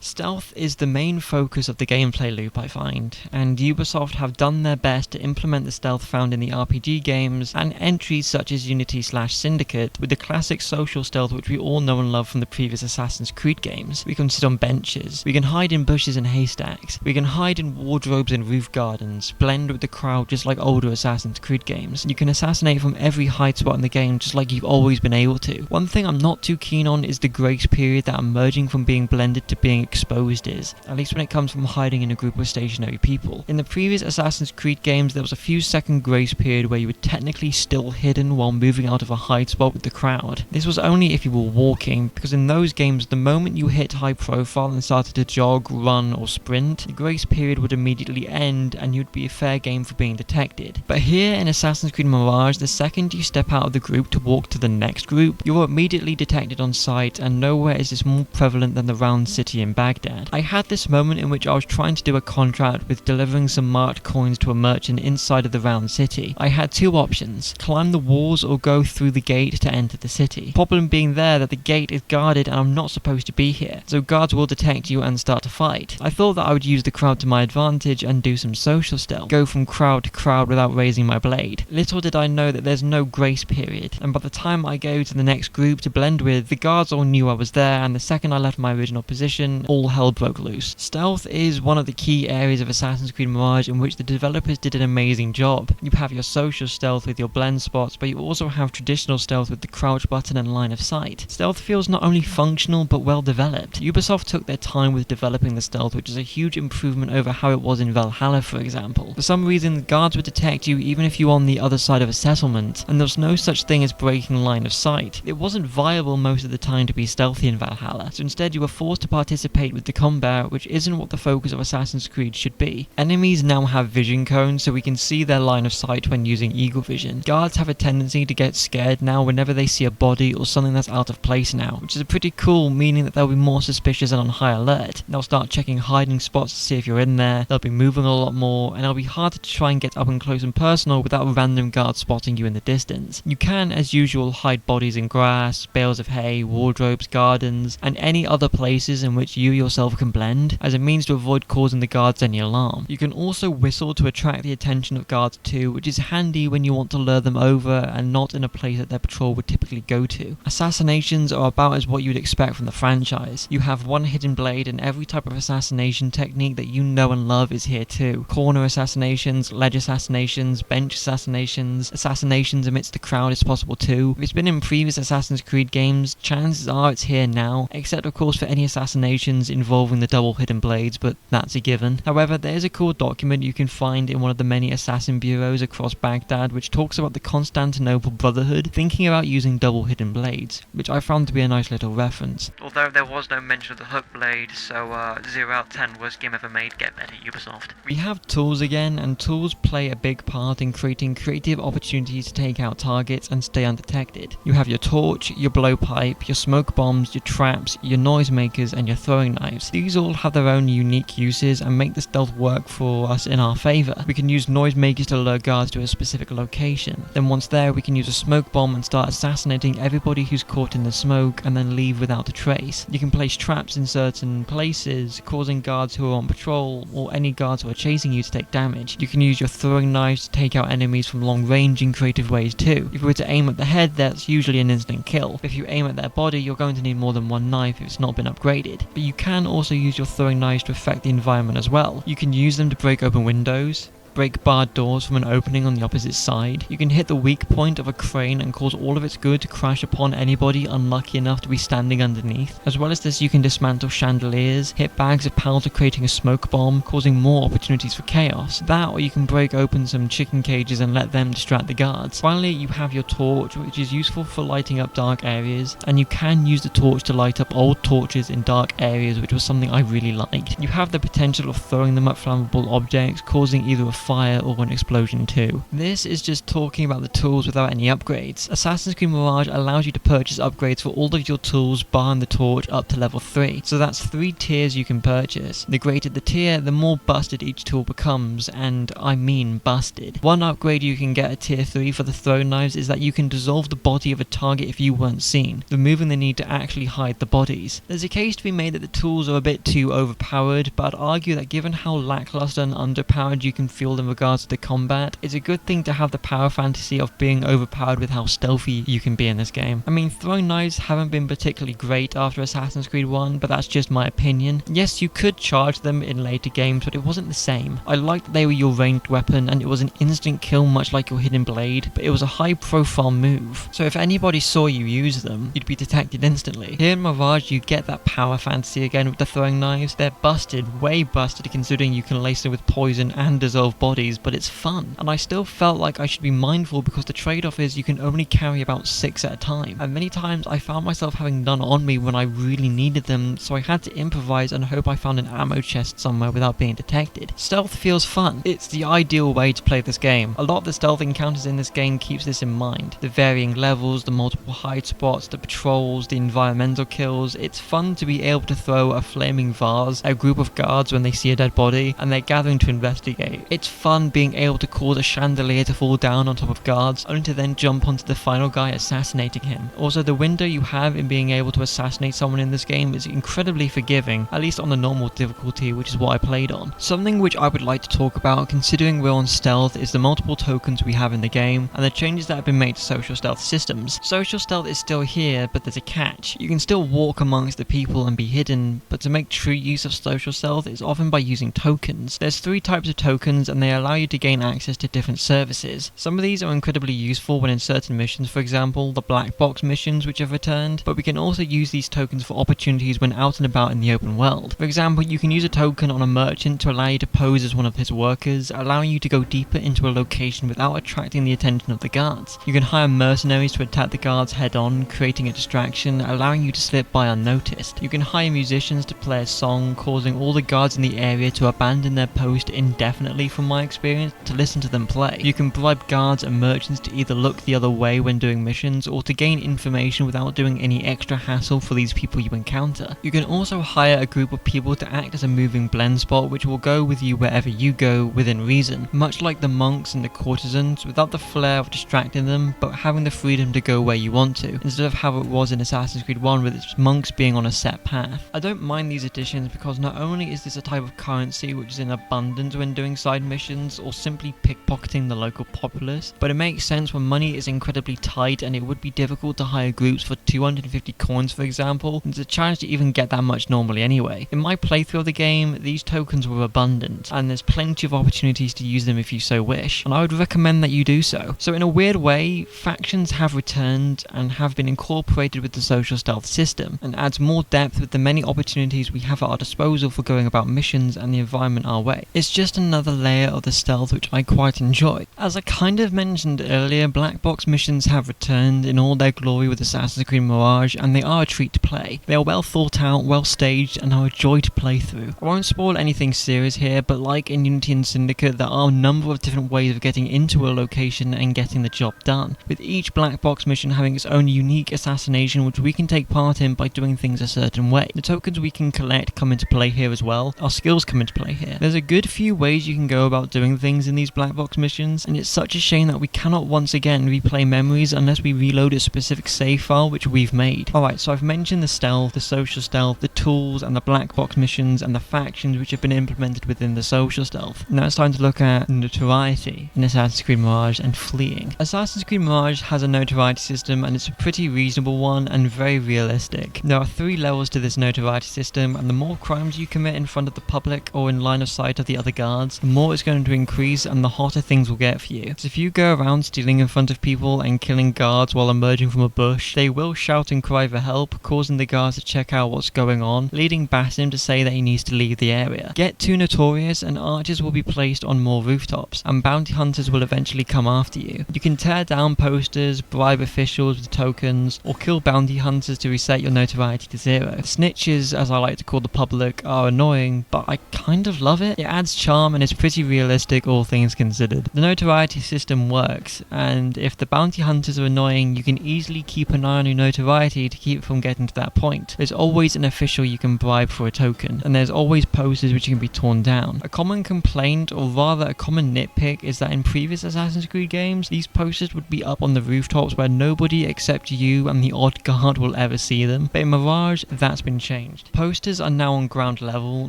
Stealth is the main focus of the gameplay loop, I find, and Ubisoft have done their best to implement the stealth found in the RPG games and entries such as Unity/Syndicate with the classic social stealth which we all know and love from the previous Assassin's Creed games. We can sit on benches, we can hide in bushes and haystacks, we can hide in wardrobes and roof gardens, blend with the crowd just like older Assassin's Creed games. You can assassinate from every hide spot in the game just like you've always been able to. One thing I'm not too keen on is the grace period that emerging from being blended to being exposed is, at least when it comes from hiding in a group of stationary people. In the previous Assassin's Creed games there was a few second grace period where you were technically still hidden while moving out of a hide spot with the crowd. This was only if you were walking, because in those games the moment you hit high profile and started to jog, run or sprint, the grace period would immediately end and you'd be a fair game for being detected. But here in Assassin's Creed Mirage, the second you step out of the group to walk to the next group, you're immediately detected on sight, and nowhere is this more prevalent than the round city in Baghdad. I had this moment in which I was trying to do a contract with delivering some marked coins to a merchant inside of the round city. I had two options: climb the walls or go through the gate to enter the city. Problem being there that the gate is guarded and I'm not supposed to be here, so guards will detect you and start to fight. I thought that I would use the crowd to my advantage and do some social stealth, go from crowd to crowd without raising my blade. Little did I know that there's no grace period, and by the time I go to the next group to blend with, the guards all knew I was there, and the second I left my original position, all hell broke loose. Stealth is one of the key areas of Assassin's Creed Mirage in which the developers did an amazing job. You have your social stealth with your blend spots, but you also have traditional stealth with the crouch button and line of sight. Stealth feels not only functional but well developed. Ubisoft took their time with developing the stealth, which is a huge improvement over how it was in Valhalla, for example. For some reason, the guards would detect you even if you were on the other side of a settlement, and there was no such thing as breaking line of sight. It wasn't viable most of the time to be stealthy in Valhalla, so instead you were forced to participate with the combat, which isn't what the focus of Assassin's Creed should be. Enemies now have vision cones, so we can see their line of sight when using eagle vision. Guards have a tendency to get scared now whenever they see a body or something that's out of place now, which is pretty cool, meaning that they'll be more suspicious and on high alert. They'll start checking hiding spots to see if you're in there, they'll be moving a lot more, and it'll be harder to try and get up and close and personal without random guards spotting you in the distance. You can, as usual, hide bodies in grass, bales of hay, wardrobes, gardens, and any other places in which you yourself can blend, as a means to avoid causing the guards any alarm. You can also whistle to attract the attention of guards too, which is handy when you want to lure them over and not in a place that their patrol would typically go to. Assassinations are about as what you'd expect from the franchise. You have one hidden blade, and every type of assassination technique that you know and love is here too. Corner assassinations, ledge assassinations, bench assassinations, assassinations amidst the crowd is possible too. If it's been in previous Assassin's Creed games, chances are it's here now, except of course for any assassinations involving the double hidden blades, but that's a given. However, there is a cool document you can find in one of the many assassin bureaus across Baghdad which talks about the Constantinople Brotherhood thinking about using double hidden blades, which I found to be a nice little reference. Although there was no mention of the hook blade, so 0 out of 10 worst game ever made, get better Ubisoft. We have tools again, and tools play a big part in creating creative opportunities to take out targets and stay undetected. You have your torch, your blowpipe, your smoke bombs, your traps, your noisemakers, and your throwing knives. These all have their own unique uses and make the stealth work for us in our favour. We can use noisemakers to lure guards to a specific location. Then once there, we can use a smoke bomb and start assassinating everybody who's caught in the smoke and then leave without a trace. You can place traps in certain places, causing guards who are on patrol or any guards who are chasing you to take damage. You can use your throwing knives to take out enemies from long range in creative ways too. If you were to aim at the head, that's usually an instant kill. If you aim at their body, you're going to need more than one knife if it's not been upgraded. But you can also use your throwing knives to affect the environment as well. You can use them to break open windows, break barred doors from an opening on the opposite side. You can hit the weak point of a crane and cause all of its good to crash upon anybody unlucky enough to be standing underneath. As well as this, you can dismantle chandeliers, hit bags of powder creating a smoke bomb, causing more opportunities for chaos. That, or you can break open some chicken cages and let them distract the guards. Finally, you have your torch, which is useful for lighting up dark areas, and you can use the torch to light up old torches in dark areas, which was something I really liked. You have the potential of throwing them at flammable objects, causing either a fire or an explosion too. This is just talking about the tools without any upgrades. Assassin's Creed Mirage allows you to purchase upgrades for all of your tools barring the torch up to level 3. So that's 3 tiers you can purchase. The greater the tier, the more busted each tool becomes, and I mean busted. One upgrade you can get at tier 3 for the throwing knives is that you can dissolve the body of a target if you weren't seen, removing the need to actually hide the bodies. There's a case to be made that the tools are a bit too overpowered, but I'd argue that given how lackluster and underpowered you can feel in regards to the combat, it's a good thing to have the power fantasy of being overpowered with how stealthy you can be in this game. I mean, throwing knives haven't been particularly great after Assassin's Creed 1, but that's just my opinion. Yes, you could charge them in later games, but it wasn't the same. I liked that they were your ranged weapon, and it was an instant kill much like your hidden blade, but it was a high profile move. So if anybody saw you use them, you'd be detected instantly. Here in Mirage, you get that power fantasy again with the throwing knives. They're busted, way busted, considering you can lace them with poison and dissolve bodies, but it's fun. And I still felt like I should be mindful because the trade-off is you can only carry about 6 at a time. And many times I found myself having none on me when I really needed them, so I had to improvise and hope I found an ammo chest somewhere without being detected. Stealth feels fun. It's the ideal way to play this game. A lot of the stealth encounters in this game keeps this in mind. The varying levels, the multiple hide spots, the patrols, the environmental kills. It's fun to be able to throw a flaming vase at a group of guards when they see a dead body and they're gathering to investigate. It's fun being able to cause a chandelier to fall down on top of guards only to then jump onto the final guy assassinating him. Also, the window you have in being able to assassinate someone in this game is incredibly forgiving, at least on the normal difficulty, which is what I played on. Something which I would like to talk about, considering we're on stealth, is the multiple tokens we have in the game and the changes that have been made to social stealth systems. Social stealth is still here, but there's a catch. You can still walk amongst the people and be hidden, but to make true use of social stealth is often by using tokens. There's 3 types of tokens and they allow you to gain access to different services. Some of these are incredibly useful when in certain missions, for example, the black box missions which have returned, but we can also use these tokens for opportunities when out and about in the open world. For example, you can use a token on a merchant to allow you to pose as one of his workers, allowing you to go deeper into a location without attracting the attention of the guards. You can hire mercenaries to attack the guards head on, creating a distraction, allowing you to slip by unnoticed. You can hire musicians to play a song, causing all the guards in the area to abandon their post indefinitely, from my experience, to listen to them play. You can bribe guards and merchants to either look the other way when doing missions or to gain information without doing any extra hassle for these people you encounter. You can also hire a group of people to act as a moving blend spot which will go with you wherever you go within reason, much like the monks and the courtesans, without the flair of distracting them but having the freedom to go where you want to, instead of how it was in Assassin's Creed 1 with its monks being on a set path. I don't mind these additions because not only is this a type of currency which is in abundance when doing side missions or simply pickpocketing the local populace, but it makes sense when money is incredibly tight and it would be difficult to hire groups for 250 coins, for example, and it's a challenge to even get that much normally anyway. In my playthrough of the game, these tokens were abundant and there's plenty of opportunities to use them if you so wish, and I would recommend that you do so. So in a weird way, factions have returned and have been incorporated with the social stealth system, and adds more depth with the many opportunities we have at our disposal for going about missions and the environment our way. It's just another layer of the stealth which I quite enjoy. As I kind of mentioned earlier, black box missions have returned in all their glory with Assassin's Creed Mirage, and they are a treat to play. They are well thought out, well staged, and are a joy to play through. I won't spoil anything serious here, but like in Unity and Syndicate, there are a number of different ways of getting into a location and getting the job done, with each black box mission having its own unique assassination which we can take part in by doing things a certain way. The tokens we can collect come into play here as well. Our skills come into play here. There's a good few ways you can go about doing things in these black box missions, and it's such a shame that we cannot once again replay memories unless we reload a specific save file which we've made. Alright, so I've mentioned the stealth, the social stealth, the tools and the black box missions and the factions which have been implemented within the social stealth. Now it's time to look at notoriety in Assassin's Creed Mirage and fleeing. Assassin's Creed Mirage has a notoriety system, and it's a pretty reasonable one and very realistic. There are 3 levels to this notoriety system, and the more crimes you commit in front of the public or in line of sight of the other guards, the more it's going to increase and the hotter things will get for you. So if you go around stealing in front of people and killing guards while emerging from a bush, they will shout and cry for help, causing the guards to check out what's going on, leading Basim to say that he needs to leave the area. Get too notorious and archers will be placed on more rooftops, and bounty hunters will eventually come after you. You can tear down posters, bribe officials with tokens, or kill bounty hunters to reset your notoriety to 0. Snitches, as I like to call the public, are annoying, but I kind of love it. It adds charm and is pretty realistic, all things considered. The notoriety system works, and if the bounty hunters are annoying, you can easily keep an eye on your notoriety to keep it from getting to that point. There's always an official you can bribe for a token, and there's always posters which can be torn down. A common complaint, or rather a common nitpick, is that in previous Assassin's Creed games, these posters would be up on the rooftops where nobody except you and the odd guard will ever see them, but in Mirage, that's been changed. Posters are now on ground level,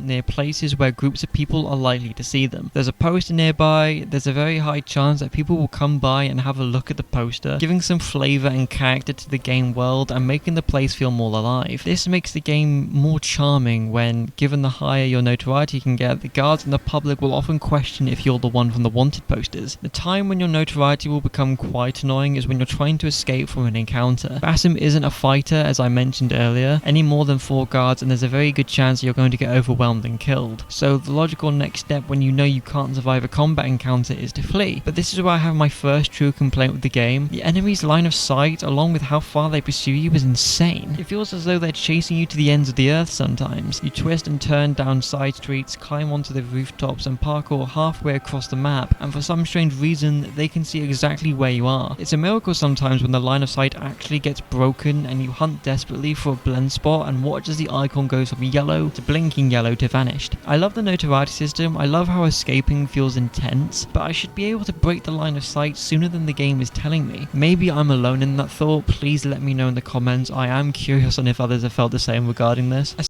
near places where groups of people are likely to see them. There's a poster nearby, there's a very high chance that people will come by and have a look at the poster, giving some flavour and character to the game world and making the place feel more alive. This makes the game more charming when, given the higher your notoriety can get, the guards and the public will often question if you're the one from the wanted posters. The time when your notoriety will become quite annoying is when you're trying to escape from an encounter. Basim isn't a fighter, as I mentioned earlier, any more than 4 guards, and there's a very good chance you're going to get overwhelmed and killed. So the logical next step when you know you can't survive a combat encounter is to flee. But this is where I have my first true complaint with the game. The enemy's line of sight, along with how far they pursue you, is insane. It feels as though they're chasing you to the ends of the earth sometimes. You twist and turn down side streets, climb onto the rooftops and parkour halfway across the map, and for some strange reason, they can see exactly where you are. It's a miracle sometimes when the line of sight actually gets broken and you hunt desperately for a blend spot and watch as the icon goes from yellow to blinking yellow to vanished. I love the notoriety system, I love how escaping feels intense, but I should be able to break the line of sight sooner than the game is telling me. Maybe I'm alone in that thought, please let me know in the comments. I am curious on if others have felt the same regarding this.